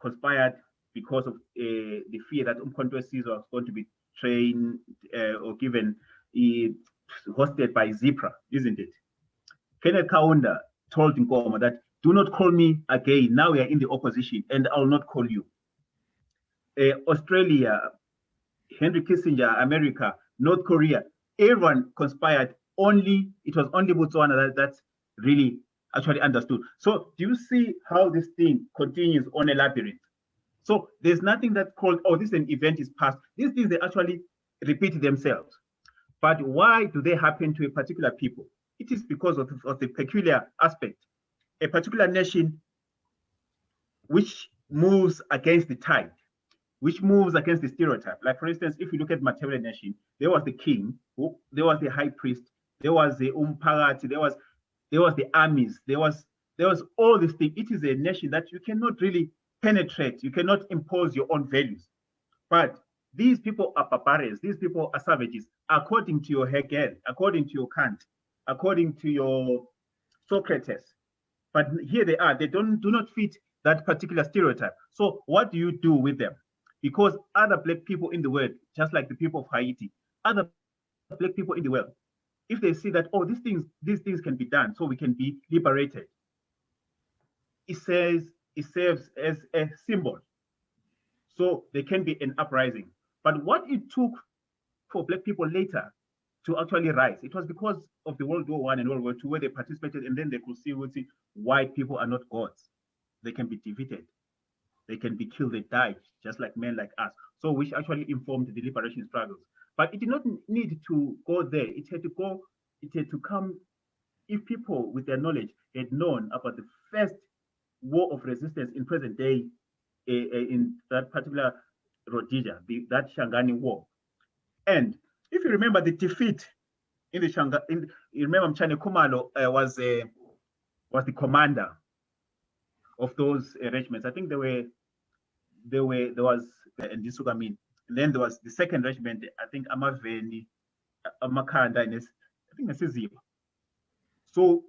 conspired because of the fear that Umkhonto Sizwe was going to be trained or given hosted by Zipra, isn't it? Kenneth Kaunda told Nkomo that, do not call me again. Now we are in the opposition and I'll not call you. Australia, Henry Kissinger, America, North Korea, everyone conspired. It was only Botswana that really actually understood. So do you see how this thing continues on a labyrinth? So there's nothing that's called, oh, this an event is past. These things, they actually repeat themselves. But why do they happen to a particular people? It is because of the peculiar aspect. A particular nation which moves against the tide, which moves against the stereotype. Like, for instance, if you look at Matebele nation, there was the king, there was the high priest, there was the Umphakathi, there was the armies, there was all these things. It is a nation that you cannot really penetrate, you cannot impose your own values. But these people are barbarians, these people are savages, according to your Hegel, according to your Kant, according to your Socrates. But here they are, they do not fit that particular stereotype. So what do you do with them? Because other Black people in the world, just like the people of Haiti, other Black people in the world, if they see that, oh, these things can be done, so we can be liberated, it serves as a symbol. So there can be an uprising. But what it took for Black people later to actually rise, it was because of the World War I and World War II, where they participated, and then they could see white people are not gods. They can be defeated. They can be killed, they died, just like men like us. So which actually informed the liberation struggles. But it did not need to go there. It had to come, if people with their knowledge had known about the first war of resistance in present day, in that particular Rhodesia, that Shangani war. And if you remember the defeat in the Shangani, you remember Mchane Khumalo was the commander of those regiments. I think there was Ndisukamin, and then there was the second regiment. I think Amaveni, Amakanda, and I think Nesiziba. So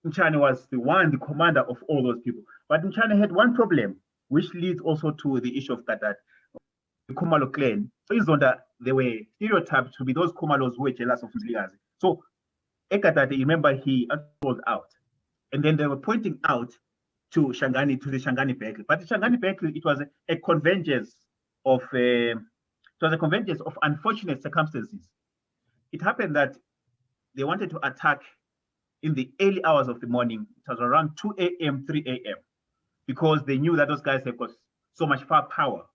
Mchane was the commander of all those people. But Mchane had one problem, which leads also to the issue of Gadat. The Khumalo clan, based on that, they were stereotyped to be those Khumalos who were jealous of Mzilikazi. So Gadat, remember, he called out, and then they were pointing out to the Shangani battle. But the Shangani battle, it was a convergence of unfortunate circumstances. It happened that they wanted to attack in the early hours of the morning. It was around 2 a.m., 3 a.m., because they knew that those guys have got so much firepower.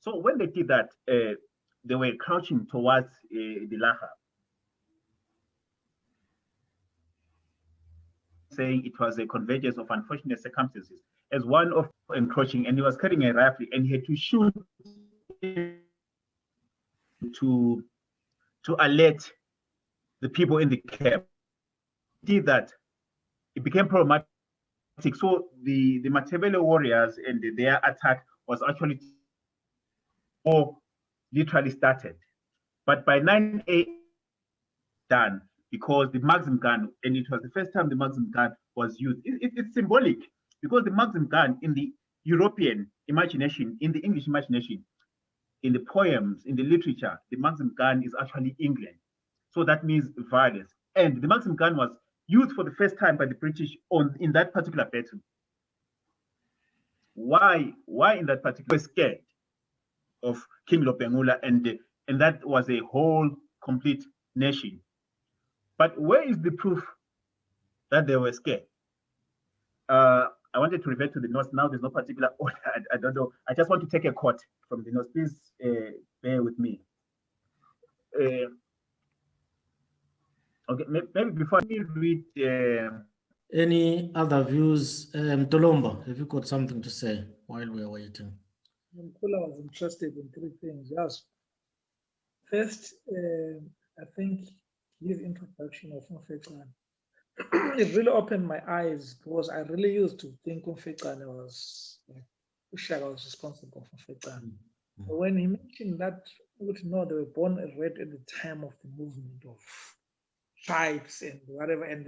So when they did that, they were crouching towards the Laha, saying it was a convergence of unfortunate circumstances, as one of encroaching, and he was carrying a rifle, and he had to shoot to alert the people in the camp. He did that, it became problematic. So the Matebele warriors and their attack was actually literally started. But by 9 a.m. done, because the Maxim gun, and it was the first time the Maxim gun was used. It's symbolic, because the Maxim gun in the European imagination, in the English imagination, in the poems, in the literature, the Maxim gun is actually England. So that means violence. And the Maxim gun was used for the first time by the British in that particular battle. Why in that particular scared of King Lopengula, and that was a whole complete nation. But where is the proof that they were scared? I wanted to revert to the notes. Now there's no particular order. I don't know. I just want to take a quote from the notes. Please bear with me. Okay, maybe before me read. Any other views? Tolomba, have you got something to say while we're waiting? Mkula was interested in three things. Yes. First, I think his introduction of Mfecane, it really opened my eyes, because I really used to think Mfecane was like Ushaka was responsible for Mfecane. But when he mentioned that, no, they were born red at the time of the movement of tribes and whatever, and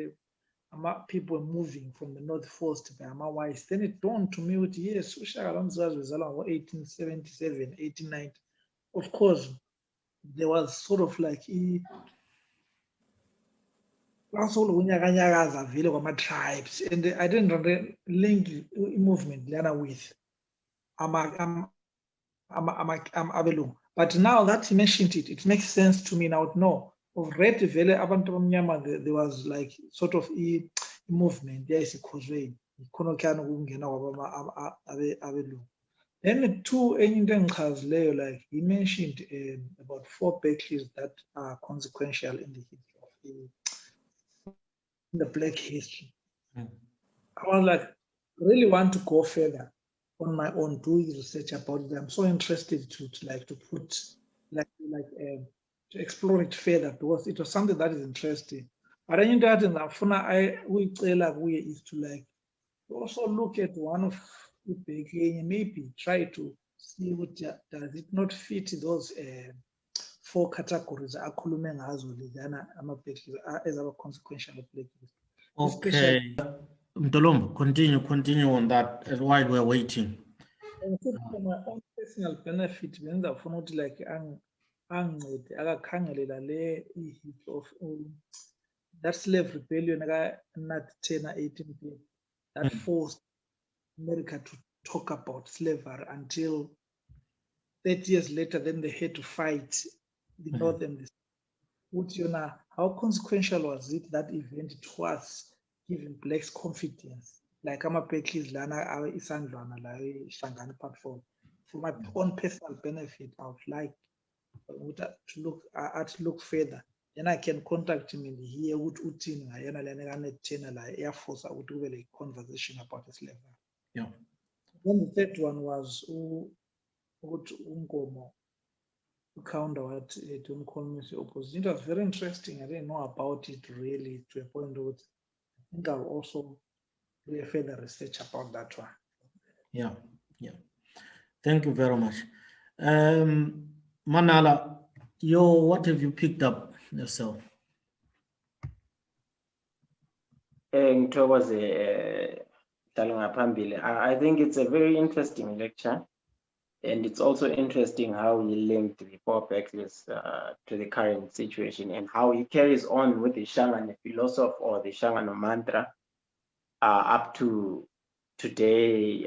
people were moving from the North Forest by Wise. Then it dawned to me, yes, uShaka Mzwazi wazalwa ngo-1877, 1890. Of course, there was sort of like tribes, and I didn't link movement with Abelung. But now that you mentioned it, it makes sense to me now. No, of Red Valley, there was like sort of a movement. There is a causeway. Then the two like he mentioned about 4 battles that are consequential in the history of the Black history. I was like, really want to go further on my own, doing research about it. I'm so interested to explore it further because it was something that is interesting. But then that is to like also look at one of the big, maybe try to see what does it not fit those 4 categories as our consequential places. Okay. Mtolombo, continue on that while we're waiting. And so for my own personal benefit, like of that slave rebellion that forced America to talk about slavery until 30 years later. Then they had to fight the North and the South. How consequential was it, that event, towards giving blacks confidence? Like Matebele lana isandlwana la Shangani part 4. For my own personal benefit, I would like to look further. Then I can contact him and hear what Utin la Air Force would do a conversation about the slavery. Yeah. Then the third one was Ungomo counter what don't call me the opposition. It was very interesting. I didn't know about it really to a point where I think I'll also do a further research about that one. Yeah. Thank you very much. Manala, what have you picked up yourself? I think it's a very interesting lecture, and it's also interesting how he linked the 4 battles to the current situation and how he carries on with the Shangani philosophy or the Shangani mantra up to today,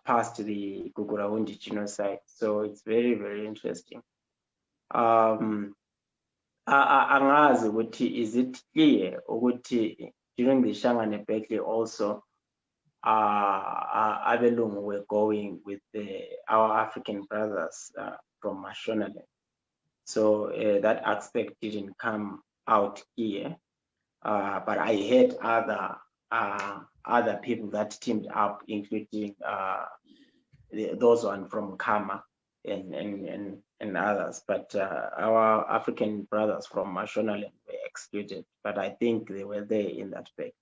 past the Gugurahundi genocide. So it's very, very interesting. Angazi ukuthi is it clear ukuthi during the Shangani battle also Abelungu were going with our African brothers from Mashonaland. So that aspect didn't come out here, but I heard other people that teamed up, including those one from Kama and others. But our African brothers from Mashonaland were excluded, but I think they were there in that pack.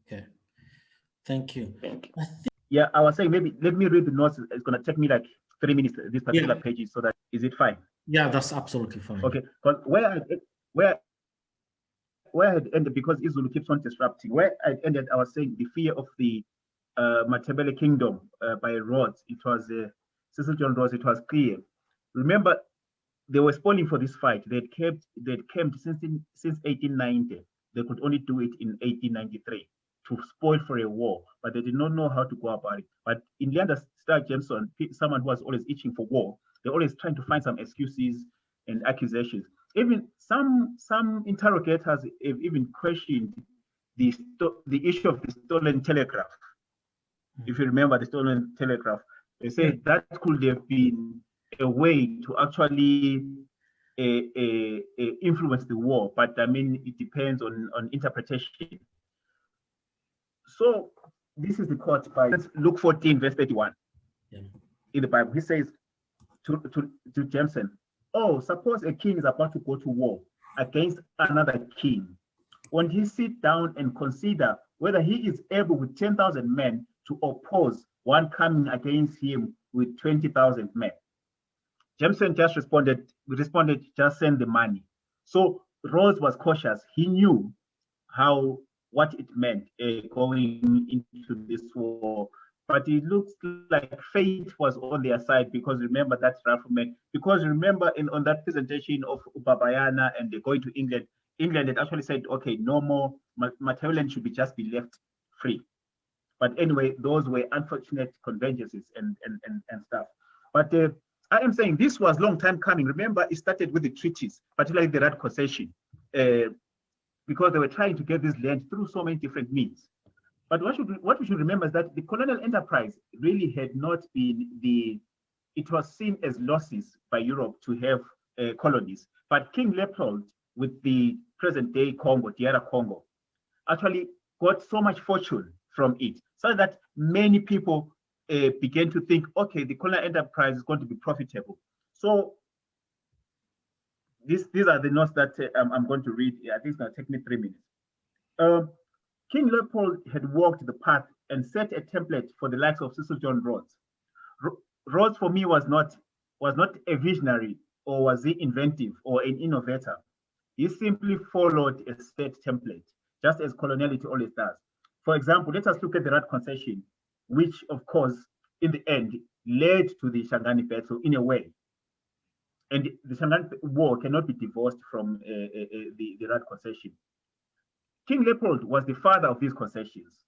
Okay. Thank you. Yeah, I was saying maybe let me read the notes. It's gonna take me like 3 minutes, this particular pages, so that is it fine? Yeah, that's absolutely fine. Okay, because where I had ended, because Izulu keeps on disrupting, where I ended, I was saying the fear of the Matebele kingdom by Rhodes. It was Cecil John Rhodes. It was clear. Remember, they were spoiling for this fight. They'd camped since 1890. They could only do it in 1893 to spoil for a war, but they did not know how to go about it. But in Leander Stark Jameson, someone who was always itching for war, they're always trying to find some excuses and accusations. Even some interrogators have even questioned the issue of the stolen telegraph. If you remember the stolen telegraph, they said that could have been a way to actually influence the war, but I mean, it depends on interpretation. So this is the quote by Luke 14, verse 31 in the Bible. He says to Jameson, "Oh, suppose a king is about to go to war against another king. Won't he sit down and consider whether he is able with 10,000 men to oppose one coming against him with 20,000 men?" Jameson just responded, just send the money. So Rhodes was cautious. He knew how what it meant going into this war. But it looks like fate was on their side, because remember that Rafferman, because remember on that presentation of Babayana and they're going to England, England had actually said, okay, no more, Matebele should just be left free. But anyway, those were unfortunate convergences and stuff. But I am saying this was long time coming. Remember, it started with the treaties, particularly the Rat concession, because they were trying to get this land through so many different means. But what we should remember is that the colonial enterprise really had not been it was seen as losses by Europe to have colonies. But King Leopold, with the present day Congo, DR Congo, actually got so much fortune from it, so that many people began to think, okay, the colonial enterprise is going to be profitable. So these are the notes that I'm going to read. I think it's going to take me 3 minutes. King Leopold had walked the path and set a template for the likes of Cecil John Rhodes. Rhodes for me was not a visionary, or was he inventive or an innovator. He simply followed a set template, just as coloniality always does. For example, let us look at the Rat concession, which of course, in the end, led to the Shangani battle in a way. And the Shangani war cannot be divorced from the Rat concession. King Leopold was the father of these concessions.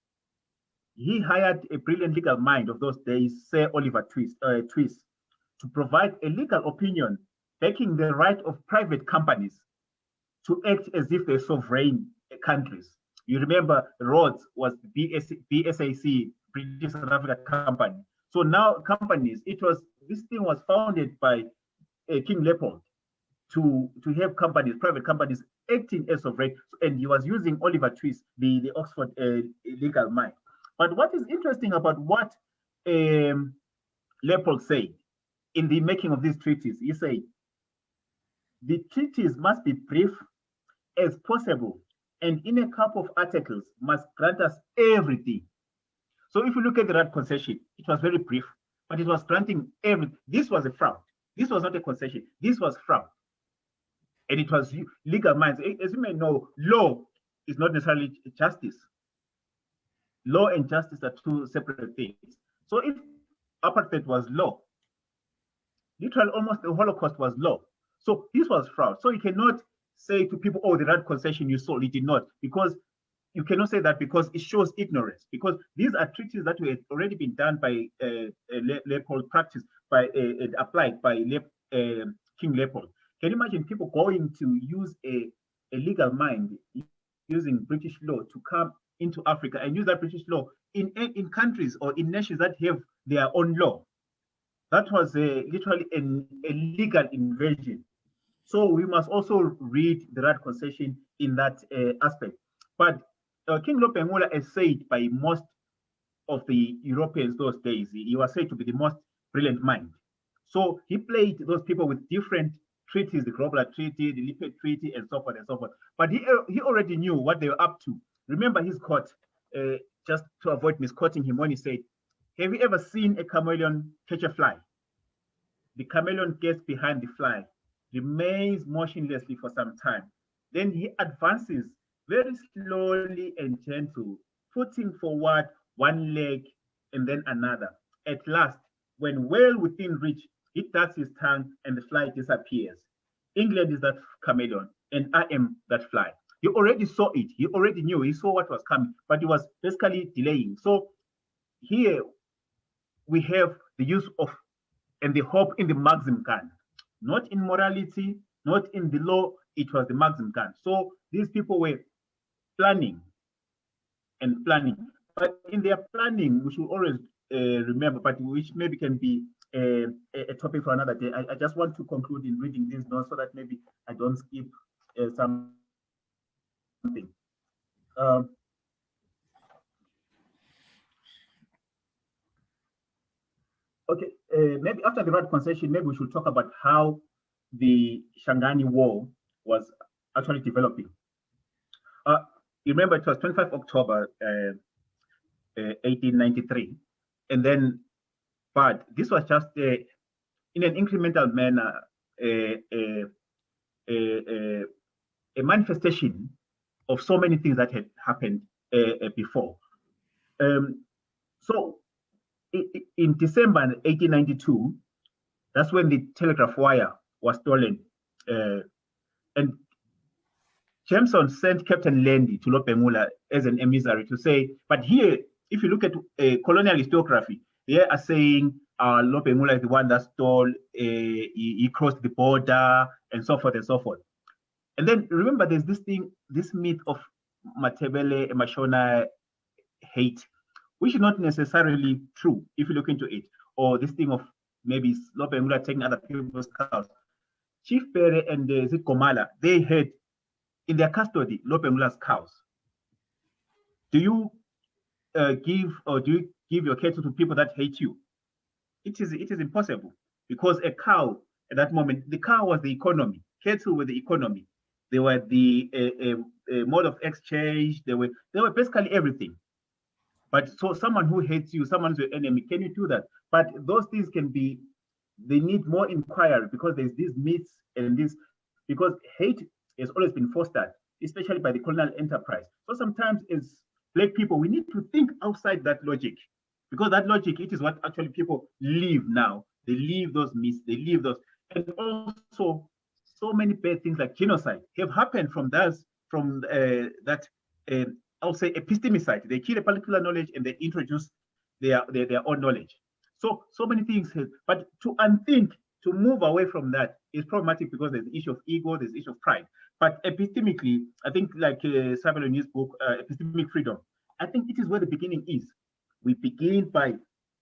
He hired a brilliant legal mind of those days, Sir Oliver Twist, to provide a legal opinion backing the right of private companies to act as if they're sovereign countries. You remember Rhodes was BSAC, British South Africa Company. So now companies, this thing was founded by King Leopold to have companies, private companies, acting as sovereign, and he was using Oliver Twist, the Oxford legal mind. But what is interesting about what Leopold said in the making of these treaties, he said, the treaties must be brief as possible, and in a couple of articles must grant us everything. So if you look at the Rat concession, it was very brief, but it was granting everything. This was a fraud. This was not a concession. This was fraud. And it was legal minds. As you may know, law is not necessarily justice. Law and justice are two separate things. So if apartheid was law, literally almost the Holocaust was law. So this was fraud. So you cannot say to people, oh, the Rat concession you sold, it did not, because you cannot say that, because it shows ignorance, because these are treaties that had already been done by Leopold, practiced by applied by King Leopold. Can you imagine people going to use a legal mind using British law to come into Africa and use that British law in countries or in nations that have their own law? That was literally a legal invasion. So we must also read the Rat concession in that aspect. But King Lopengula is said by most of the Europeans those days, he was said to be the most brilliant mind. So he played those people with different treaties, the Global Treaty, the Lippe Treaty, and so forth and so forth. But he already knew what they were up to. Remember his quote, just to avoid misquoting him, when he said, have you ever seen a chameleon catch a fly? The chameleon gets behind the fly, remains motionlessly for some time. Then he advances very slowly and gentle, putting forward one leg and then another. At last, when well within reach, he darts his tongue and the fly disappears. England is that chameleon, and I am that fly. He already saw it. He already knew. He saw what was coming, but he was basically delaying. So here we have the use of and the hope in the Maxim gun, not in morality, not in the law. It was the Maxim gun. So these people were planning and planning, but in their planning, we should always remember, but which maybe can be a topic for another day. I just want to conclude in reading these notes so that maybe I don't skip something. Okay, maybe after the Rat concession, maybe we should talk about how the Shangani War was actually developing. You remember it was 25 October 1893, and then, but this was just in an incremental manner a manifestation of so many things that had happened before. So in December 1892, that's when the telegraph wire was stolen. And Jameson sent Captain Landy to Lopemula as an emissary to say, but here, if you look at colonial historiography, they are saying Lopemula is the one that stole, he crossed the border, and so forth and so forth. And then remember, there's this thing, this myth of Matebele and Mashona hate, which is not necessarily true if you look into it, or this thing of maybe Lopemula taking other people's cows. Chief Pere and Zikomala, they had in their custody Lopemula's cows. Do you give your cattle to people that hate you? It is impossible, because a cow at that moment, the cow was the economy, cattle were the economy, they were the mode of exchange, they were basically everything. But so someone who hates you, someone's your enemy, can you do that? But those things they need more inquiry, because there's these myths and this, because hate has always been fostered, especially by the colonial enterprise. So sometimes as Black people, we need to think outside that logic, because that logic, it is what actually people live now. They live those myths, they live those, and also so many bad things like genocide have happened from that I'll say epistemicide. They kill a particular knowledge and they introduce their own knowledge. So many things, but to unthink, to move away from that is problematic, because there's the issue of ego, there's the issue of pride. But epistemically, I think like Sabelo in his book, Epistemic Freedom, I think it is where the beginning is. We begin by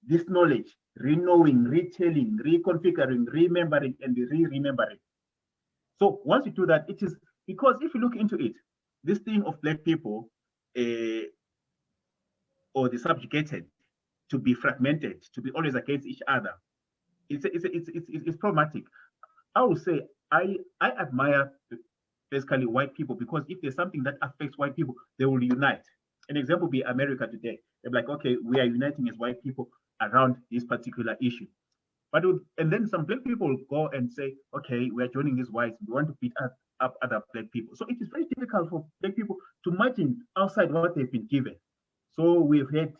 this knowledge, re-knowing, retelling, reconfiguring, remembering, and re-remembering. So once you do that, it is, because if you look into it, this thing of Black people or the subjugated to be fragmented, to be always against each other, it's problematic. I would say I admire basically white people, because if there's something that affects white people, they will unite. An example would be America today. They're like, okay, we are uniting as white people around this particular issue. But and then some Black people will go and say, okay, we are joining these whites, we want to beat up other Black people. So it is very difficult for Black people to imagine outside what they've been given. So we've had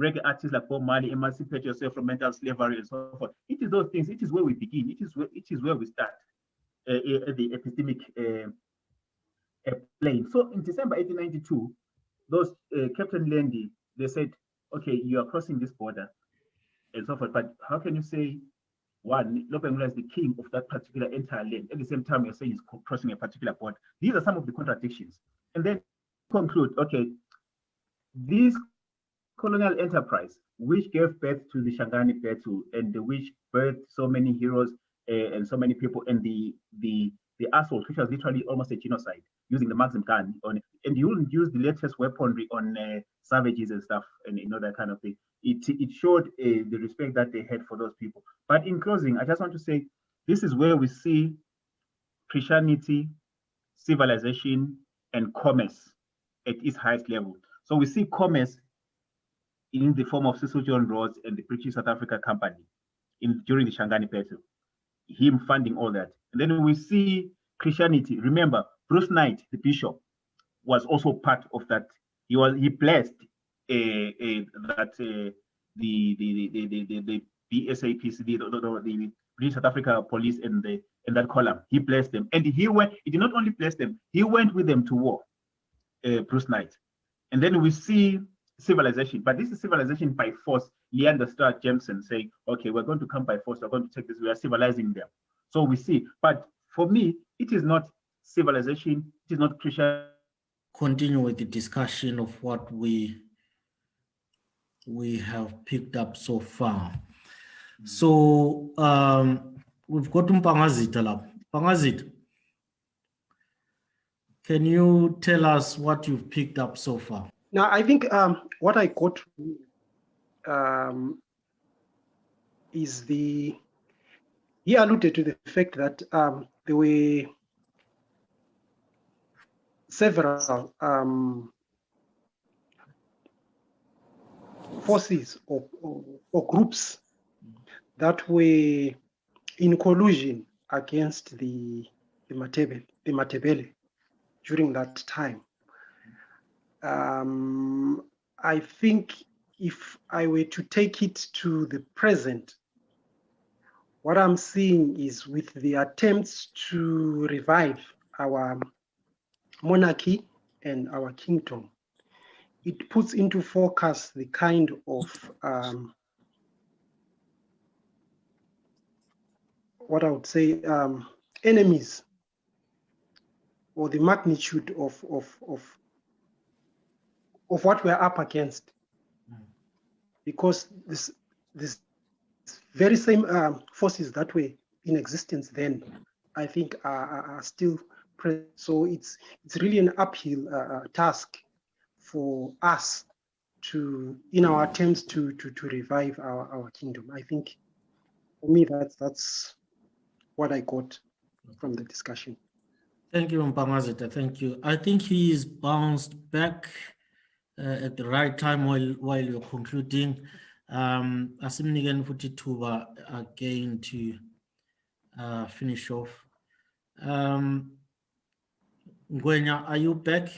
reggae artists like Bob Marley, emancipate yourself from mental slavery and so forth. It is those things, it is where we begin, it is where we start at the epistemic plane. So in December 1892, those Captain Landy, they said, okay, you are crossing this border and so forth, but how can you say, one, Lopemula is the king of that particular entire land, at the same time you're saying he's crossing a particular border? These are some of the contradictions. And then conclude, okay, this colonial enterprise, which gave birth to the Shangani battle, and which birthed so many heroes and so many people, and the assault, which was literally almost a genocide, using the Maxim gun on, and you wouldn't use the latest weaponry on savages and stuff, and that kind of thing. It showed the respect that they had for those people. But in closing, I just want to say, this is where we see Christianity, civilization, and commerce at its highest level. So we see commerce in the form of Cecil John Rhodes and the British South Africa Company during the Shangani battle, him funding all that. And then we see Christianity. Remember, Bruce Knight, the bishop, was also part of that. He blessed the BSAPC, the British South Africa Police, in that column. He blessed them, and he did not only bless them, he went with them to war. Bruce Knight. And then we see civilization, but this is civilization by force. Leander Starr Jameson saying, okay, we're going to come by force, we're going to take this, we are civilizing them. So we see, but for me, it is not civilization, it is not Christian. Continue with the discussion of what we have picked up so far. So we've got Mpangazita lab. Mpangazita, can you tell us what you've picked up so far? Now, I think what I got is he alluded to the fact that there were several forces or groups that were in collusion against the Matebele during that time. I think if I were to take it to the present, what I'm seeing is with the attempts to revive our monarchy and our kingdom, it puts into focus the kind of what I would say enemies, or the magnitude of what we're up against, because this very same forces that were in existence then, I think are still present. So it's really an uphill task for us to, in our attempts to revive our kingdom. I think for me that's what I got from the discussion. Thank you, Mpangazita. Thank you. I think he is bounced back at the right time while you're concluding. Asimnigen futhi ithuba again to finish off. Ngwenya, are you back?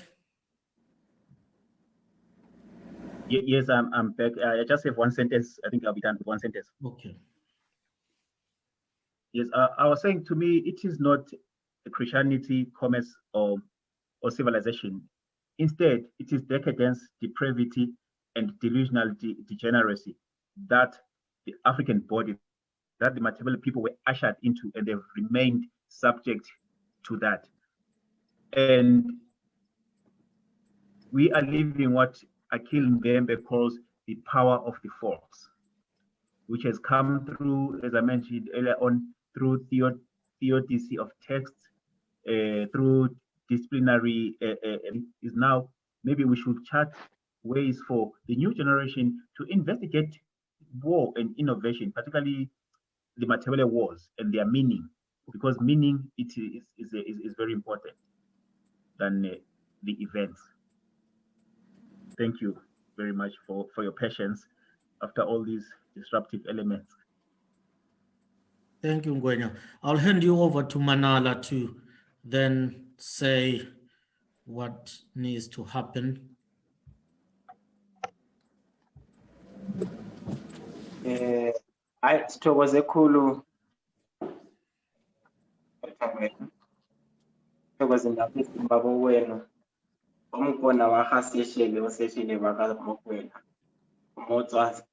Yes, I'm back. I just have one sentence. I think I'll be done with one sentence. Okay. Yes, I was saying, to me, it is not Christianity, commerce, or civilization. Instead, it is decadence, depravity, and delusional degeneracy that the African body, that the Matebele people were ushered into, and they've remained subject to that. And we are living what Akil Mbembe calls the power of the force, which has come through, as I mentioned earlier on, through theodicy of texts, through disciplinary, is now, maybe we should chart ways for the new generation to investigate war and innovation, particularly the Matebele wars and their meaning, because meaning is very important than the events. Thank you very much for your patience after all these disruptive elements. Thank you, Ngwenya. I'll hand you over to Manala to then say what needs to happen. Sithokoze khulu sithokoze ndafisa babo wenu omkhona wahaseshele oseshele bakamokwena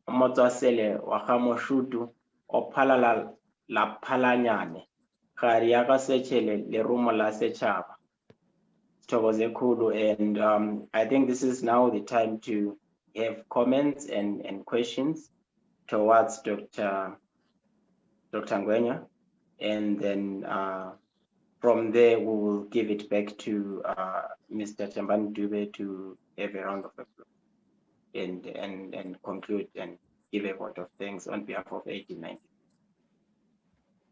umotswasele wahamoshutu ophalala la phalanyane gari yakasechele lerumo la setšhaba. Sithokoze khulu, and I think this is now the time to have comments and questions towards Dr. Ngwenya, and then from there we will give it back to Mr. Chambani Dube to have a round of applause and conclude and give a vote of thanks on behalf of 1890.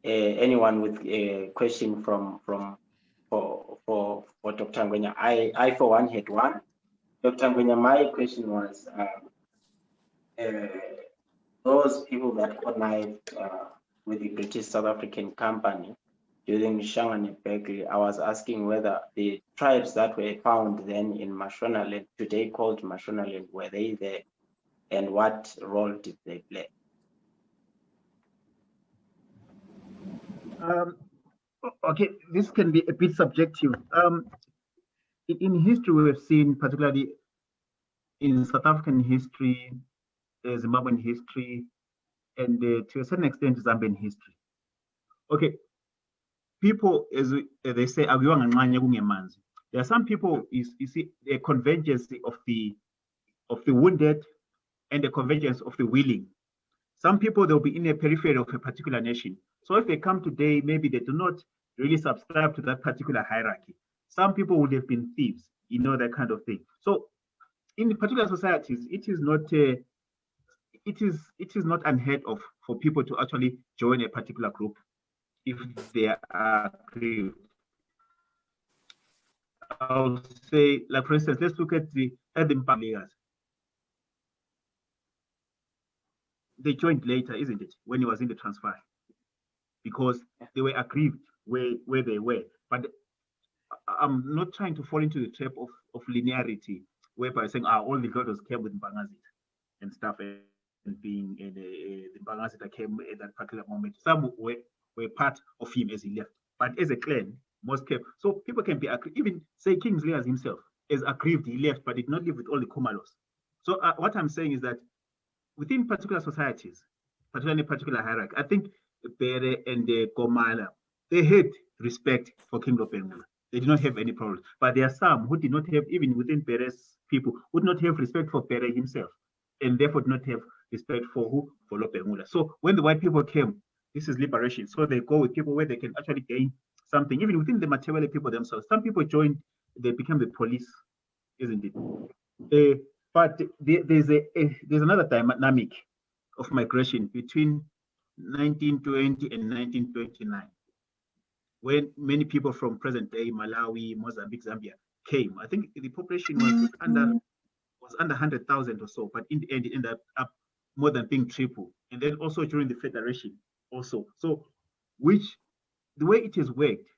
Anyone with a question for Dr. Ngwenya? I for one had one. Dr. Ngwenya, my question was those people that connived with the British South African company during Shangani Berkeley, I was asking whether the tribes that were found then in Mashonaland, today called Mashonaland, were they there, and what role did they play? Okay, this can be a bit subjective. In history, we have seen, particularly in South African history, Zimbabwean history, and to a certain extent, Zambian history. Okay, people, as they say, there are some people, you see, a convergence of the wounded and a convergence of the willing. Some people, they'll be in a periphery of a particular nation. So if they come today, maybe they do not really subscribe to that particular hierarchy. Some people would have been thieves, that kind of thing. So in particular societies, it is not unheard of for people to actually join a particular group if they are aggrieved. I'll say, like, for instance, let's look at the players. They joined later, isn't it, when he was in the transfer, because they were aggrieved where they were. But I'm not trying to fall into the trap of linearity. whereby saying, all the Lodos came with Mbangazit and stuff, and being the Mbangazit that came at that particular moment. Some were part of him as he left, but as a clan, most came. So people can be, even say King Lears himself is aggrieved, he left, but did not live with all the Komalos. So what I'm saying is that within particular societies, particularly particular hierarchy, I think Bere and the Komala, they had respect for King Lopengula. They did not have any problems. But there are some who did not have, even within Bere's people, would not have respect for Bere himself, and therefore did not have respect for who? For Lopengula. So when the white people came, this is liberation. So they go with people where they can actually gain something. Even within the Matebele people themselves, some people joined, they became the police, isn't it? But there's another dynamic of migration between 1920 and 1929, when many people from present-day Malawi, Mozambique, Zambia came. I think the population was under 100,000 or so, but in the end, it ended up more than being triple. And then also during the Federation, also. So, the way it has worked,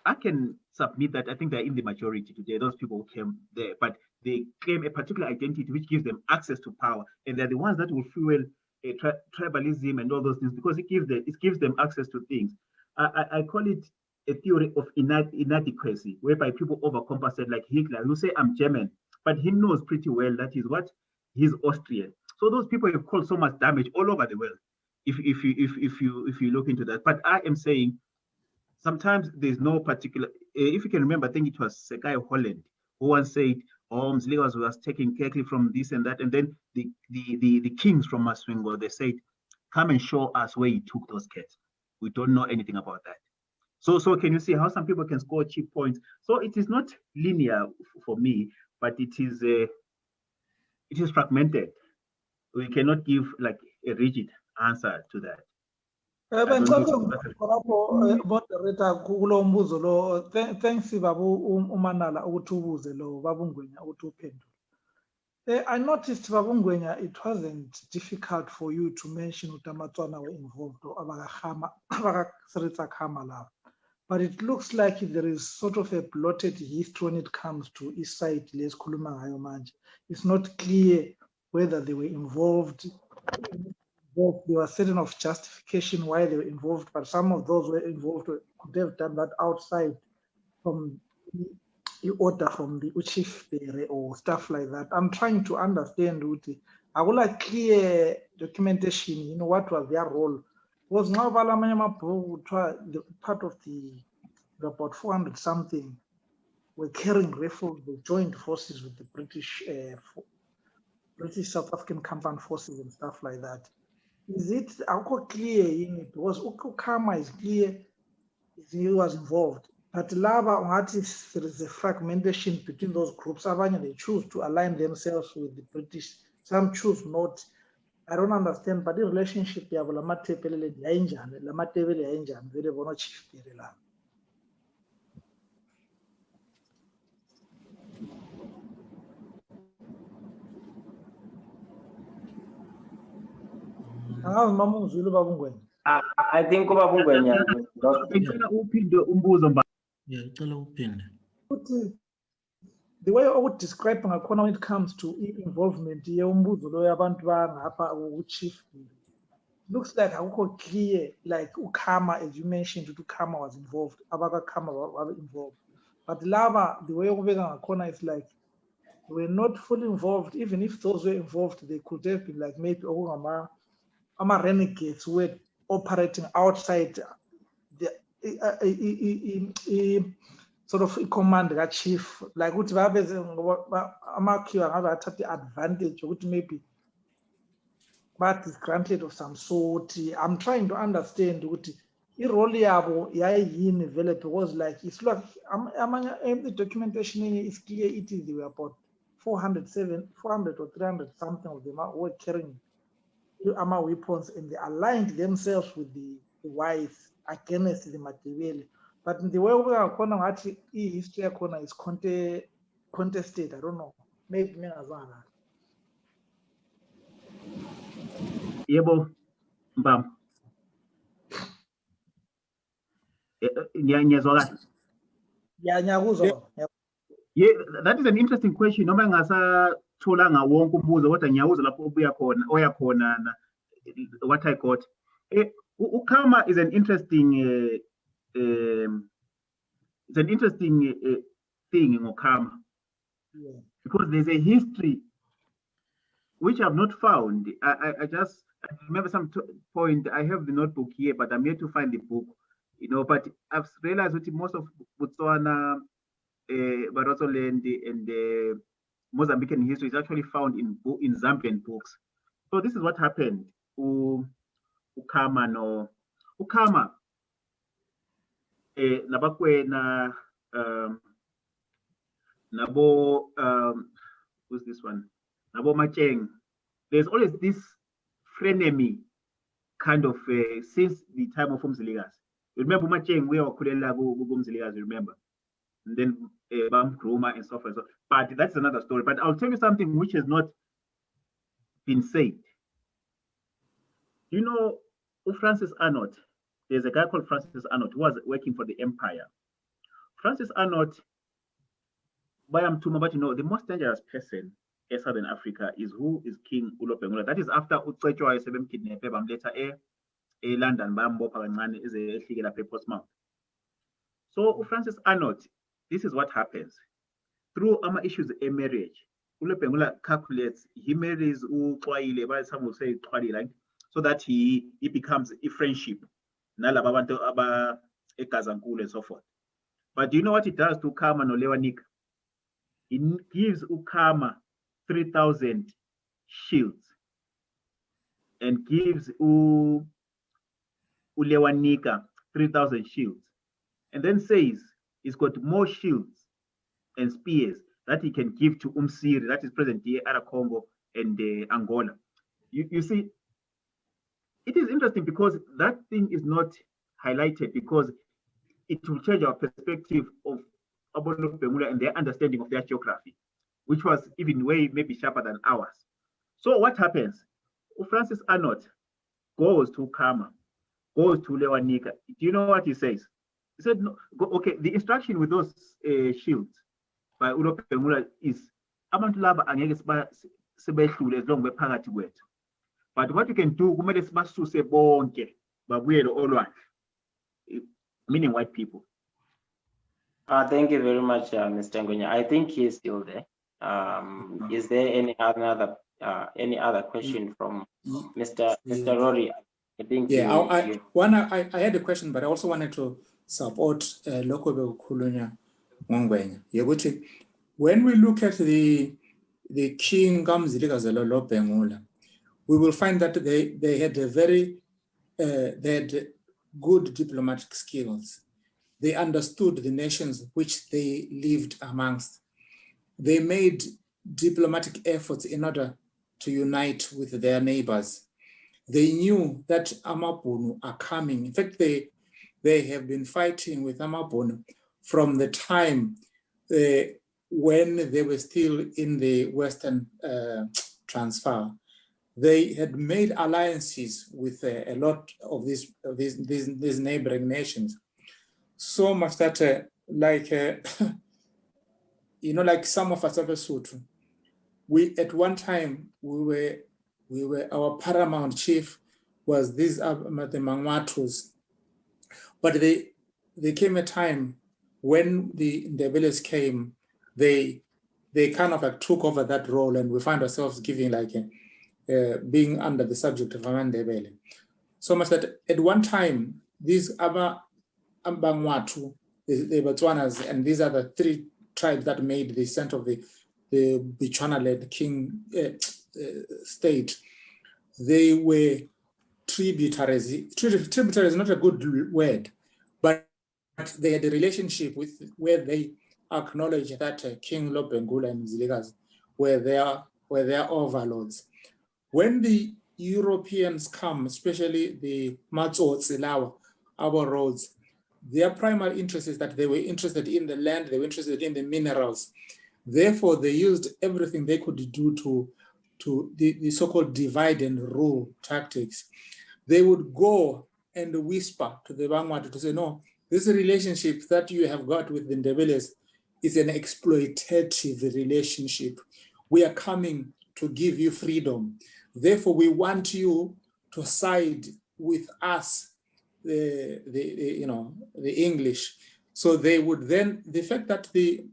I can submit that I think they're in the majority today, those people who came there, but they claim a particular identity which gives them access to power, and they're the ones that will fuel tribalism and all those things, because it gives them access to things. I call it a theory of inadequacy, whereby people overcompensate, like Hitler, who say I'm German, but he knows pretty well that he's Austrian. So those people have caused so much damage all over the world, if you look into that. But I am saying, sometimes there's no particular, if you can remember, I think it was Sekai Holland who once said, Mzliwas was taking carefully from this and that, and then the kings from Maswingo, they said, come and show us where you took those cats. We don't know anything about that. So can you see how some people can score cheap points? So it is not linear for me, but it is fragmented. We cannot give like a rigid answer to that. Moderator kulo mbuzo lo, thanks babu umanala ukuthi ubuze lo babu Ngwenya ukuthi uphendule. I noticed babu Ngwenya, it wasn't difficult for you to mention ukuthi amaTswana were involved or abaka Khama lapho. But it looks like there is sort of a blotted history when it comes to East Side lesikhuluma ngayo manje. It's not clear whether they were involved. There was certain of justification why they were involved, but some of those were involved could have done that outside from the order from the Chief or stuff like that. I'm trying to understand, Uti. I would like clear documentation, what was their role. Was now the part of the about 400 something were carrying rifles, the joint forces with the British South African Company forces and stuff like that. Is it clear in it? Was Khama is clear he was involved, but Laba artists, there is a fragmentation between those groups. They choose to align themselves with the British, some choose not. I don't understand, but the relationship you have Matebele yainjani vele bona chief la. I think Babu Ngwenya. The way I would describe when it comes to involvement, chief looks like how clear, like Khama, as you mentioned, Khama was involved, Abaga Khama was involved. But Lava, the way over corner is like they were not fully involved. Even if those were involved, they could have been like maybe Ama renegades who were operating outside the sort of command that chief, like what the advantage or maybe but is granted of some sort. I'm trying to understand what the role developed was like. It's like the documentation is clear. It is they were about 400 or 300 something of them were carrying weapons, and they aligned themselves with the whites against the Matebele. But in the way we are going to history is contested. I don't know. Maybe me as well. Yebo, Mbam. Ngiyazwakala. Yeah, nyakuzwa. Yeah, that is an interesting question. Noma ngasatholanga wonke umbuzo kodwa ngiyawuzwa lapho oya khona what I got. Ukama is an interesting thing in Okama. Yeah. Because there's a history which I've not found. I remember some point. I have the notebook here, but I'm yet to find the book. But I've realized that most of Botswana, Barotholand, and Mozambican history is actually found in Zambian books. So this is what happened. Ukama nabakwena nabo who's this one? Nabo Macheng. There's always this frenemy kind of since the time of Umziligas. You remember Macheng, we are Kulela Umziligas, you remember? And then Bam Kruma and so forth. But that's another story. But I'll tell you something which has not been said. You know, Francis Arnott, there's a guy called Francis Arnott who was working for the Empire. Francis Arnott, but the most dangerous person in Southern Africa is King Ulopengula. That is after Utswechwa Sebem kidnapped later London Bambo Pagani is a Portsmouth. So Francis Arnott, this is what happens. Through issues of marriage, Ulopengula calculates, he marries some will say so that he becomes a friendship. And so forth. But do you know what it does to Ukama no Lewanika? It gives Ukama 3,000 shields and gives Ulewanika 3,000 shields, and then says he's got more shields and spears that he can give to Umsiri, that is present day Ara Congo and Angola. You see, it is interesting because that thing is not highlighted because it will change our perspective of Abono Pengula and their understanding of their geography, which was even way maybe sharper than ours. So what happens? Francis Arnott goes to Kama, goes to Lewanika. Do you know what he says? He said, no, okay, the instruction with those shields by Ulo Pengula is abantu laba angeke sebehlule as long bephakathi kwethu. But what you can do, kumele sibasuse bonke babuyele olwandle, meaning white people. Thank you very much, Mr. Ngwenya. I think he's still there. Is there any other question from Mr. Rory? I think I had a question, but I also wanted to support Lokobe Kulunya Ngwenya. When we look at the King Gamzilika Lopengula, we will find that they had they had good diplomatic skills. They understood the nations which they lived amongst. They made diplomatic efforts in order to unite with their neighbors. They knew that Amabunu are coming. In fact, they have been fighting with Amabunu from the time when they were still in the Western Transvaal. They had made alliances with a lot of these neighboring nations. So much that, like some of us ever saw, we at one time we were our paramount chief was these the Mangwatus, but there came a time when the Ndebeles came, they kind of like took over that role, and we find ourselves giving being under the subject of Ndebele. So much that at one time these Ambangwatu, the Botswanas, and these are the three tribes that made the center of the Bechuana-led king state. They were tributaries. Tributary is not a good word, but they had a relationship with where they acknowledged that King Lopengula and Ziligas were their overlords. When the Europeans come, especially the Matso-Tsilawa, our roads, their primary interest is that they were interested in the land, they were interested in the minerals. Therefore, they used everything they could do to the so-called divide and rule tactics. They would go and whisper to the Bangwatu to say, no, this relationship that you have got with the Ndebeles is an exploitative relationship. We are coming to give you freedom. Therefore, we want you to side with us, the English. So they would then, the fact that the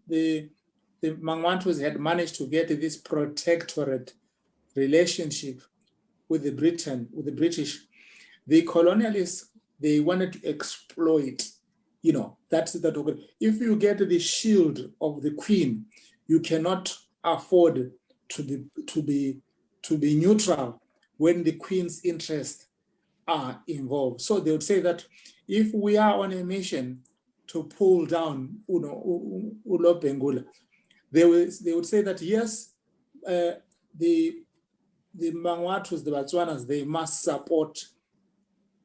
Mangwantus had managed to get this protectorate relationship with the British, the colonialists, they wanted to exploit, that's that. If you get the shield of the Queen, you cannot afford to be neutral when the Queen's interests are involved. So they would say that if we are on a mission to pull down Ulo Bengula, they would say that yes, the Mangwatus, the Botswanas, they must support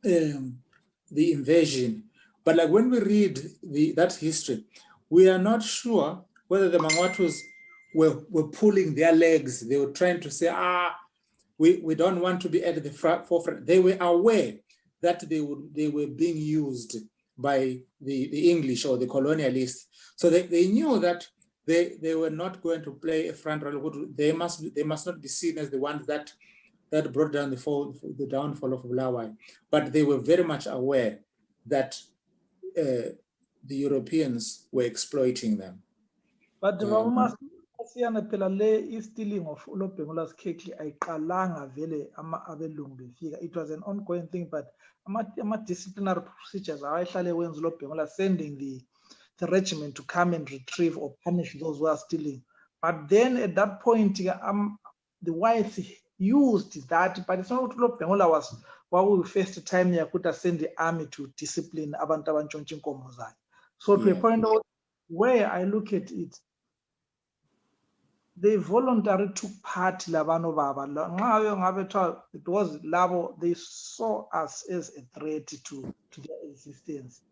the invasion. But like when we read that history, we are not sure whether the Mangwatus were pulling their legs. They were trying to say, we don't want to be at the forefront. They were aware that they were being used by the English or the colonialists. So they knew that they were not going to play a front role. They must not be seen as the ones that brought down the downfall of Bulawayo. But they were very much aware that the Europeans were exploiting them. But stealing of Ulobengula's cake, it was an ongoing thing, but disciplinary procedures are sending the regiment to come and retrieve or punish those who are stealing. But then at that point, the whites used that, but it's not what Ulobengula was. What we faced the time here could send the army to discipline abantu abantshontsha inkomo zayo. So to a point where I look at it, they voluntarily took part labano baba. It was labo, they saw us as a threat to their existence.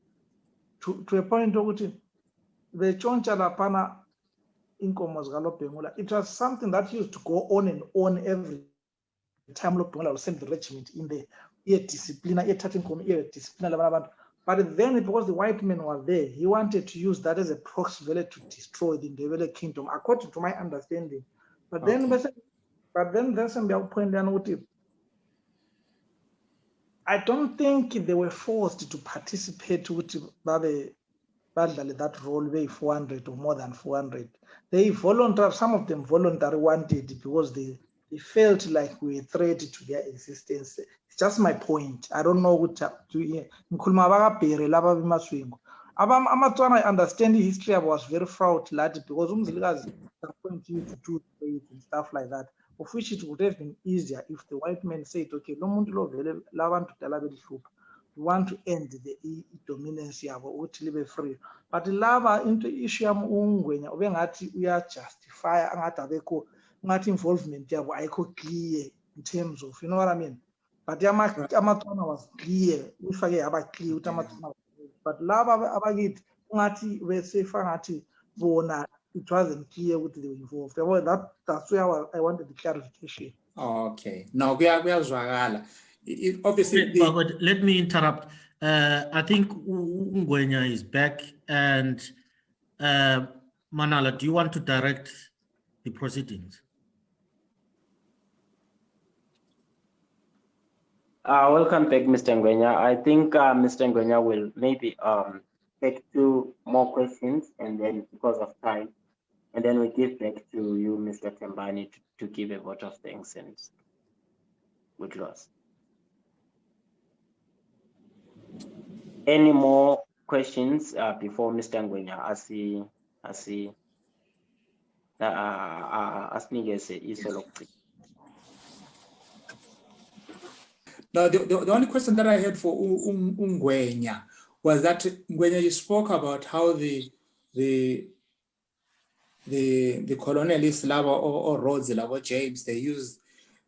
To a point of the choncha lapana inkomo zikaloBengula, it was something that used to go on and on every time Bengula will send the regiment in there. But then, because the white man was there, he wanted to use that as a proxy to destroy the Ndebele kingdom, according to my understanding. But then, there's some point I don't think they were forced to participate with that role, way 400 or more than 400. Some of them voluntarily wanted because they felt like we were a threat to their existence. It's just my point. I don't know what to do. I understand the history. I was very proud because Umzilikazi point you to do trade and stuff like that, of which it would have been easier if the white men said, okay, we want to end the dominance yabo, free. But lava into issue Ngwenya, we are justify not involvement yabo clear in terms of, you know what I mean? But Amatona was clear. If I have clear, but lava abagit we say bona, it wasn't clear what they were involved. That's where I wanted the clarification. Okay. Now we are obviously. But let me interrupt. I think Ngwenya is back, and Manala, do you want to direct the proceedings? Welcome back, Mr. Ngwenya. I think Mr. Ngwenya will maybe take 2 more questions, and then because of time, and then we give back to you, Mr. Tembani, to give a vote of thanks and good loss. Any more questions before Mr. Ngwenya asinikeze iso lokugcina? Now, the only question that I had for Ngwenya was that Ngwenya, you spoke about how the colonialist lava or Rhodes lava James, they used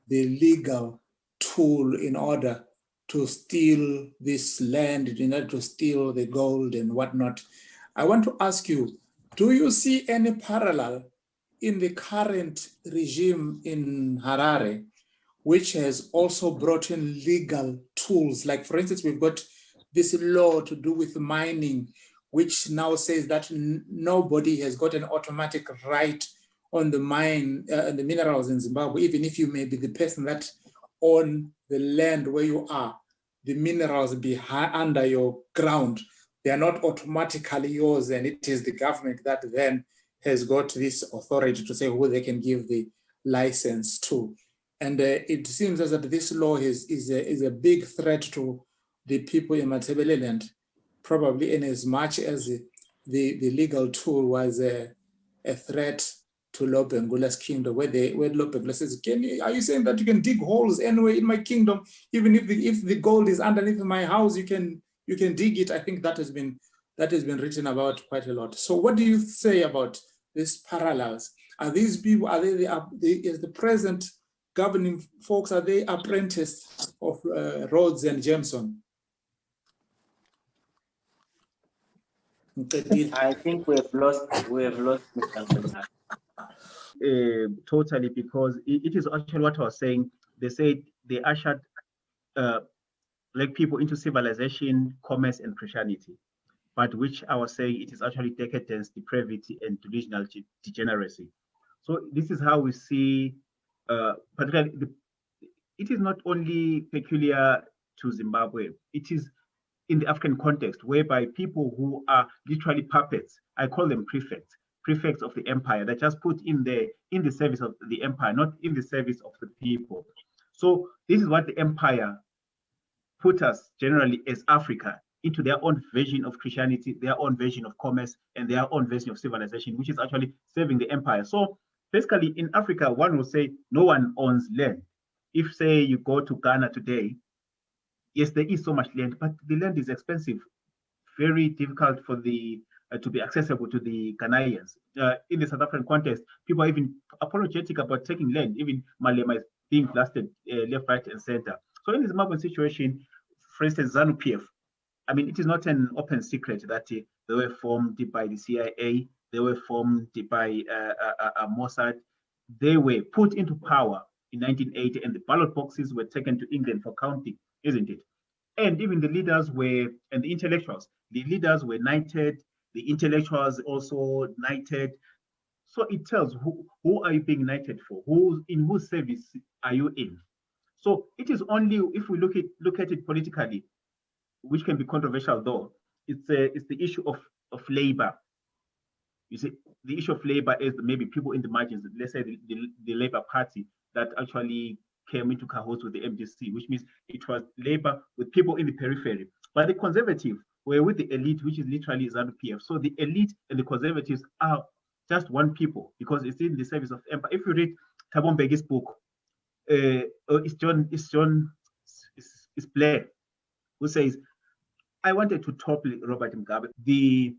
the legal tool in order to steal this land, in order to steal the gold and whatnot. I want to ask you, do you see any parallel in the current regime in Harare, which has also brought in legal tools? Like, for instance, we've got this law to do with mining, which now says that nobody has got an automatic right on the mine, the minerals in Zimbabwe, even if you may be the person that own the land where you are, the minerals under your ground, they are not automatically yours, and it is the government that then has got this authority to say who they can give the license to. And it seems as that this law is a big threat to the people in Matebele land, probably in as much as the legal tool was a threat to Lobengula's kingdom, where Lobengula says, are you saying that you can dig holes anywhere in my kingdom, even if the gold is underneath my house, you can dig it? I think that has been written about quite a lot. So what do you say about these parallels? Are these people, is the present governing folks, are they apprentices of Rhodes and Jameson? I think we have lost Mr. Ngwenya. Totally, because it is actually what I was saying. They said they ushered black people into civilization, commerce, and Christianity, but which I was saying it is actually decadence, depravity, and delusional degeneracy. So this is how we see, particularly, it is not only peculiar to Zimbabwe. It is in the African context, whereby people who are literally puppets, I call them prefects of the empire, that just put in the service of the empire, not in the service of the people. So this is what the empire put us generally as Africa into their own version of Christianity, their own version of commerce, and their own version of civilization, which is actually serving the empire. So basically in Africa, one will say no one owns land. If say you go to Ghana today, yes, there is so much land, but the land is expensive, very difficult for the to be accessible to the Ghanaians. In the South African context, people are even apologetic about taking land. Even Malema is being blasted left, right, and center. So in the Zimbabwean situation, for instance, ZANU-PF, I mean, it is not an open secret that they were formed by the CIA, they were formed by Mossad. They were put into power in 1980, and the ballot boxes were taken to England for counting, isn't it? And even the leaders were, and the intellectuals, the leaders were knighted, the intellectuals also knighted. So it tells who are you being knighted for? In whose service are you in? So it is only if we look at it politically, which can be controversial though, it's the issue of labor. You see, the issue of labor is maybe people in the margins, let's say the Labour Party that actually came into cahoots with the MDC, which means it was labor with people in the periphery. But the conservative were with the elite, which is literally ZANU-PF. So the elite and the conservatives are just one people because it's in the service of empire. If you read Thabo Mbeki's book, it's Blair who says, I wanted to topple Robert Mugabe. The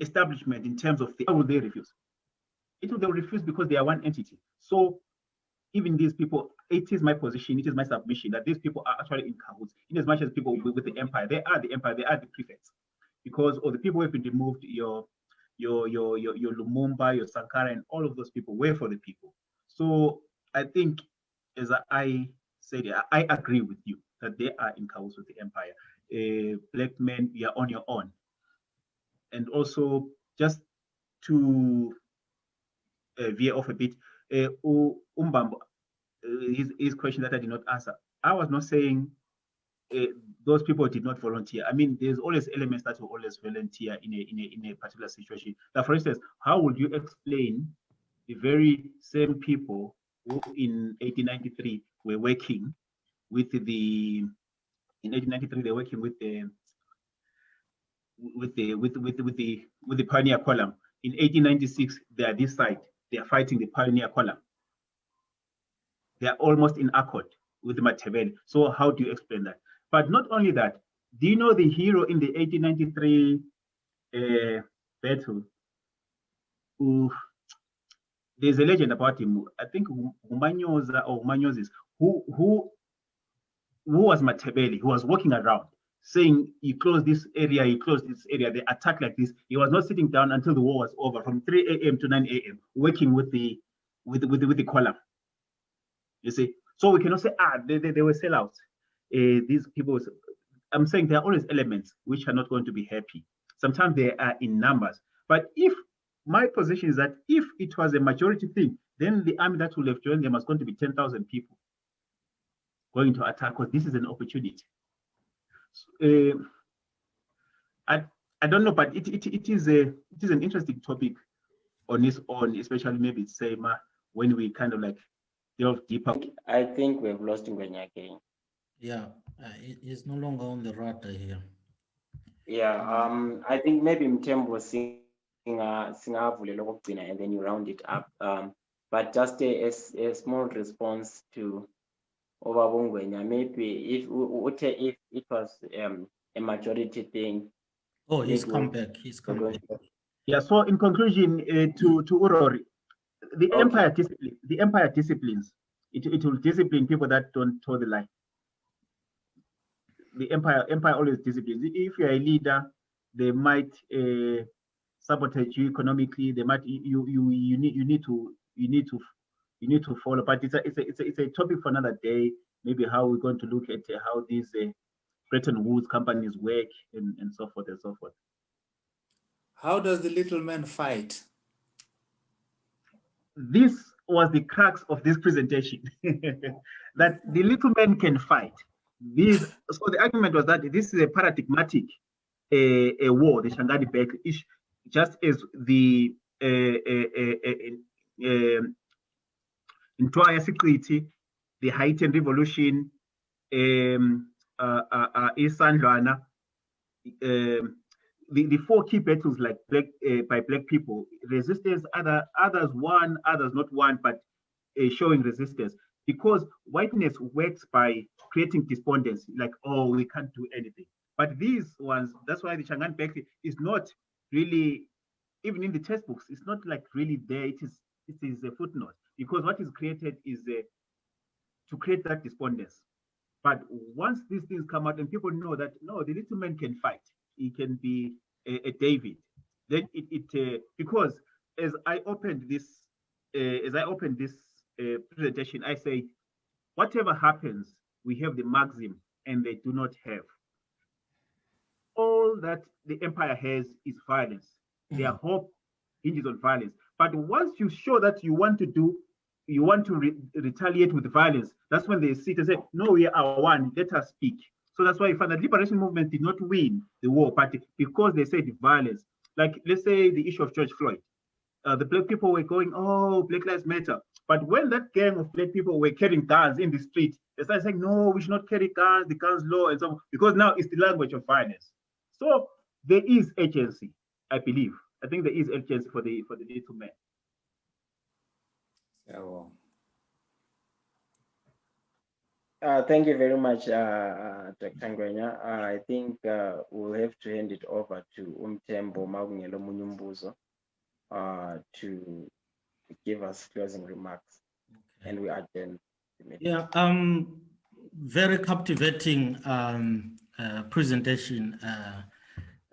establishment in terms of how will they refuse? They will refuse because they are one entity. So even these people, it is my position, it is my submission that these people are actually in cahoots. In as much as people with the empire, they are the empire, they are the prefects. Because all the people who have been removed, your Lumumba, your Sankara, and all of those people were for the people. So I think, as I said, I agree with you that they are in cahoots with the empire. Black men, you are on your own. And also, just to veer off a bit, Umbambo, his question that I did not answer. I was not saying those people did not volunteer. I mean, there's always elements that will always volunteer in a particular situation. Now, for instance, how would you explain the very same people who in 1893 were working with the pioneer column? In 1896, they are this side. They are fighting the pioneer column. They are almost in accord with the Matebele. So how do you explain that? But not only that, do you know the hero in the 1893 battle? There's a legend about him. I think Humanyoza or Humanyozis, who was Matebele, who was walking around saying, you close this area, they attack like this. He was not sitting down until the war was over, from 3 a.m. to 9 a.m., working with the column. You see, so we cannot say, they were sellouts. These people, I'm saying there are always elements which are not going to be happy. Sometimes they are in numbers. But if my position is that if it was a majority thing, then the army that will have joined them was going to be 10,000 people going to attack, because this is an opportunity. I don't know, but it is an interesting topic on its own, especially maybe same when we kind of like delve deeper. I think we've lost Ngwenya again. Yeah, he's no longer on the radar here. Yeah, I think maybe Mtembo singavule lokugcina and then you round it up. But just a small response to Ngwenya, maybe if it was a majority thing. Oh, he's come back. He's come back. Yeah. So in conclusion, to Urori, the empire disciplines. It will discipline people that don't toe the line. The empire always disciplines. If you're a leader, they might sabotage you economically. They might you need to follow. But it's a topic for another day. Maybe how we're going to look at how these Bretton Woods companies work and so forth and so forth. How does the little man fight? This was the crux of this presentation, that the little man can fight. So the argument was that this is a paradigmatic a war, the Shangani battle, is just as the entire security, the Haitian revolution, Isandlwana, the four key battles like by black people, resistance, others won, others not won, but showing resistance, because whiteness works by creating despondency, like, oh, we can't do anything. But these ones, that's why the Shangani battle is not really, even in the textbooks, it's not like really there. It is a footnote, because what is created is to create that despondence. But once these things come out and people know that, no, the little man can fight, he can be a David, then because as I opened this presentation, I say, whatever happens, we have the maxim and they do not have. All that the empire has is violence. Their hope hinges on violence. But once you show that you want to retaliate with violence, that's when they sit and say, no, we are one, let us speak. So that's why you find that liberation movement did not win the war party, because they said violence. Like, let's say the issue of George Floyd. The black people were going, oh, Black Lives Matter. But when that gang of black people were carrying guns in the street, they started saying, no, we should not carry guns, the guns law, and so on, because now it's the language of violence. So there is agency, I believe. I think there is agency for the little man. Yeah, well. Thank you very much, Dr. Ngwenya. I think we'll have to hand it over to Mtembo Magungelo Munyumbuzo to give us closing remarks. Okay. And we adjourn. Yeah, very captivating presentation,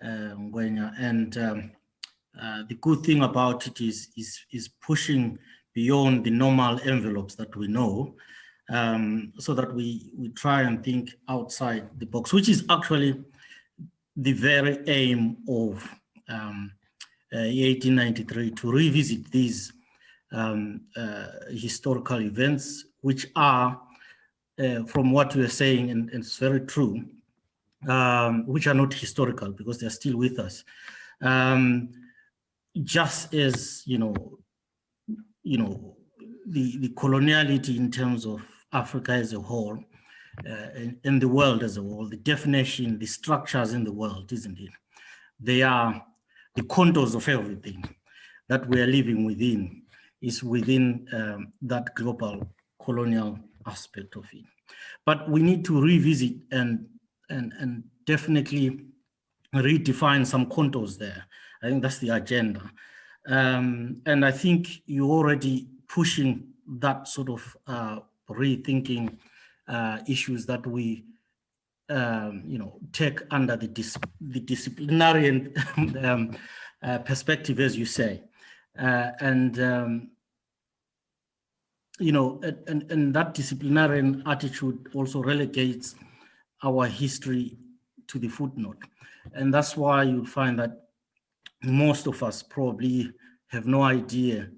Ngwenya, and the good thing about it is pushing beyond the normal envelopes that we know, so that we try and think outside the box, which is actually the very aim of 1893, to revisit these historical events, which are, from what you are saying, and it's very true, which are not historical because they're still with us. Just as, the coloniality in terms of Africa as a whole, and the world as a whole, the definition, the structures in the world, isn't it? They are the contours of everything that we are living within, is within that global colonial aspect of it. But we need to revisit and definitely redefine some contours there. I think that's the agenda. And I think you're already pushing that sort of rethinking issues that we take under the disciplinarian perspective, as you say. And that disciplinarian attitude also relegates our history to the footnote. And that's why you'll find that most of us probably have no idea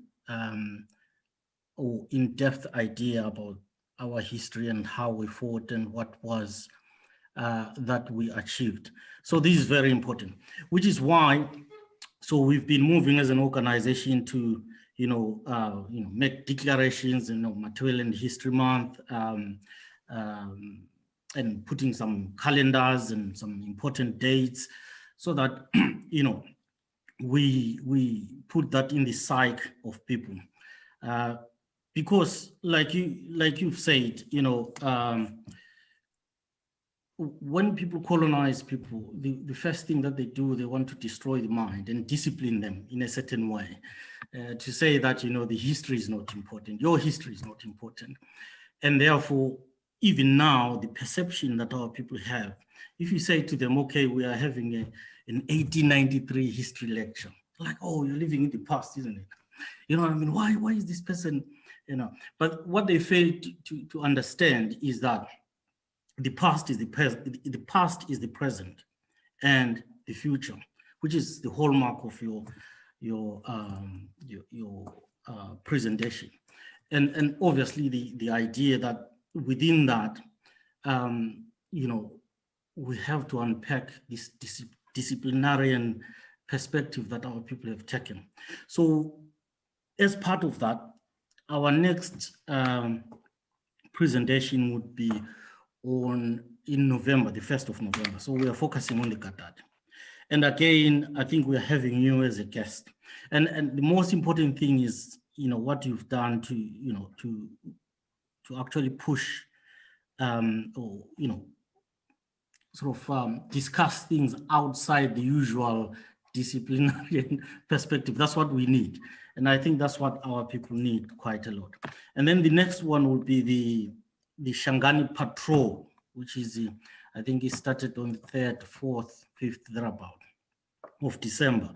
or in-depth idea about our history and how we fought and what was that we achieved. So this is very important, which is why, so we've been moving as an organization to, make declarations, Matebele History Month, and putting some calendars and some important dates so that, we put that in the psyche of people. Because like you've said, when people colonize people, the first thing that they do, they want to destroy the mind and discipline them in a certain way, to say that, the history is not important, your history is not important. And therefore, even now, the perception that our people have, if you say to them, okay, we are having an 1893 history lecture, like, oh, you're living in the past, isn't it? You know what I mean? Why is this person, But what they fail to understand is that the past is the present, and the future, which is the hallmark of your presentation, and obviously the idea that within that, we have to unpack this disciplinarian perspective that our people have taken. So, as part of that, our next presentation would be in November, the 1st of November. So we are focusing on the Gadad. And again, I think we are having you as a guest. And the most important thing is, what you've done to actually push, or, discuss things outside the usual disciplinary perspective. That's what we need. And I think that's what our people need quite a lot. And then the next one will be the Shangani patrol, which is, I think it started on the 3rd, 4th, 5th, thereabout of December.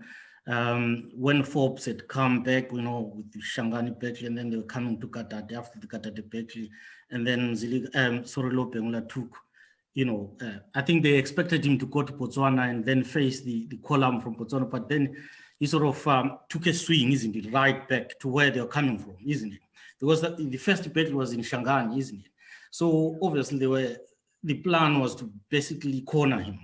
When Forbes had come back, with the Shangani battery, and then they were coming to Gadad after the Gadad battery, and then Sorelo Bengula took, I think they expected him to go to Botswana and then face the column from Botswana, but then he sort of took a swing, isn't it, right back to where they're coming from, isn't it? Because the first battle was in Shangani, isn't it? So obviously the plan was to basically corner him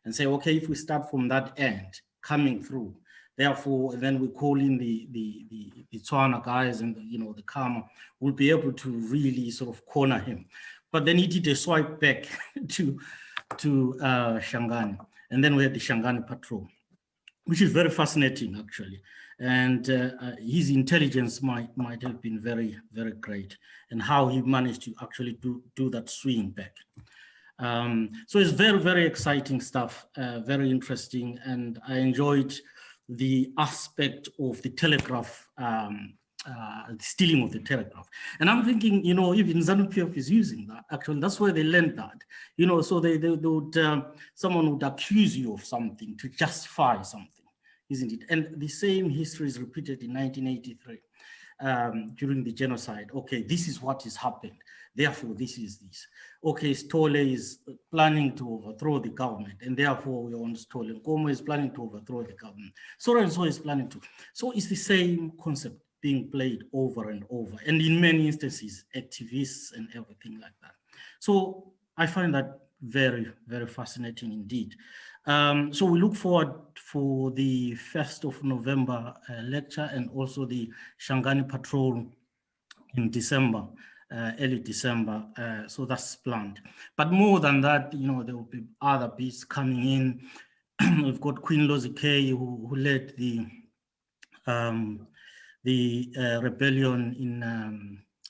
and say, okay, if we start from that end, coming through, therefore, then we call in the Tswana guys and the Kama, will be able to really sort of corner him. But then he did a swipe back to Shangani, and then we had the Shangani patrol, which is very fascinating actually. And his intelligence might have been very, very great, and how he managed to actually do that swing back. So it's very, very exciting stuff, very interesting, and I enjoyed the aspect of the telegraph, stealing of the telegraph. And I'm thinking, even ZANU-PF is using that. Actually, that's where they learned that. So they would, someone would accuse you of something to justify something, isn't it? And the same history is repeated in 1983 during the genocide. Okay, this is what has happened. Therefore, this is this. Okay, Stole is planning to overthrow the government, and therefore we are on Stole. Nkomo is planning to overthrow the government. So and so is planning to. So it's the same concept being played over and over, and in many instances, activists and everything like that. So I find that very, very fascinating indeed. So we look forward for the 1st of November lecture, and also the Shangani patrol in December, early December. So that's planned. But more than that, there will be other bits coming in. We've got Queen Lozike, who led the rebellion in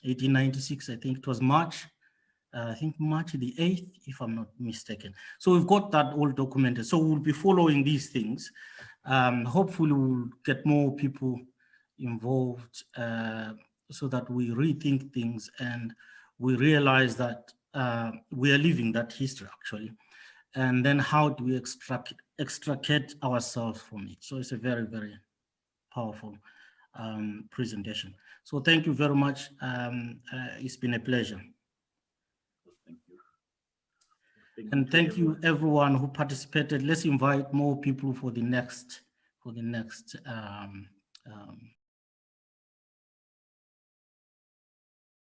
1896. I think it was March. I think March the 8th, if I'm not mistaken. So we've got that all documented. So we'll be following these things. Hopefully we'll get more people involved, so that we rethink things and we realize that we are living that history actually. And then how do we extricate ourselves from it? So it's a very, very powerful presentation. So thank you very much. It's been a pleasure. Thank you. And thank you everyone who participated. Let's invite more people for the next